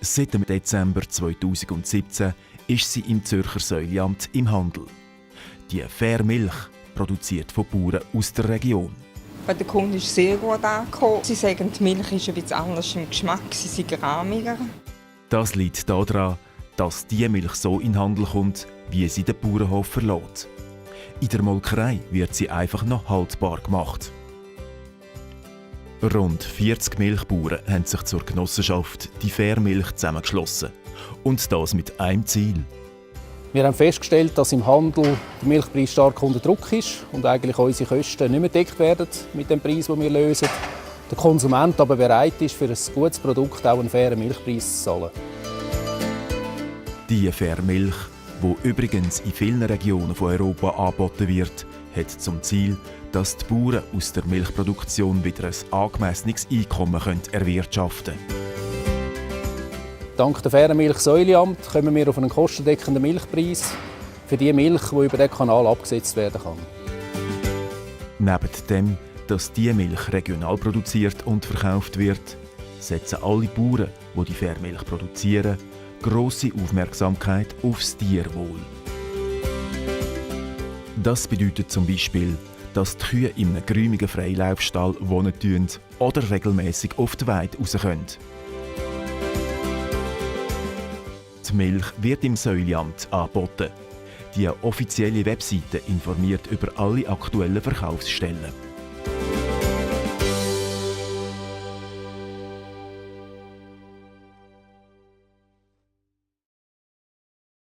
Seit dem Dezember 2017 ist sie im Zürcher Säuliamt im Handel. Die Fair Milch, produziert von Bauern aus der Region. Bei den Kunden ist sehr gut angekommen. Sie sagen, die Milch ist ein bisschen anders im Geschmack, sie sind rahmiger. Das liegt daran, dass die Milch so in den Handel kommt, wie sie den Bauernhof verlässt. In der Molkerei wird sie einfach noch haltbar gemacht. Rund 40 Milchbauern haben sich zur Genossenschaft die Fair Milch zusammengeschlossen. Und das mit einem Ziel. Wir haben festgestellt, dass im Handel der Milchpreis stark unter Druck ist und eigentlich unsere Kosten nicht mehr gedeckt werden mit dem Preis, den wir lösen. Der Konsument aber bereit ist, für ein gutes Produkt auch einen fairen Milchpreis zu zahlen. Die Fair Milch, die übrigens in vielen Regionen von Europa angeboten wird, hat zum Ziel, dass die Bauern aus der Milchproduktion wieder ein angemessenes Einkommen erwirtschaften können. Dank der fairen Milch Säuliamt kommen wir auf einen kostendeckenden Milchpreis für die Milch, die über diesen Kanal abgesetzt werden kann. Neben dem, dass die Milch regional produziert und verkauft wird, setzen alle Bauern, die die Fairmilch produzieren, grosse Aufmerksamkeit aufs Tierwohl. Das bedeutet zum Beispiel, dass die Kühe in einem geräumigen Freilaufstall wohnen oder regelmäßig auf die Weide raus können. Die Milch wird im Säuliamt angeboten. Die offizielle Webseite informiert über alle aktuellen Verkaufsstellen.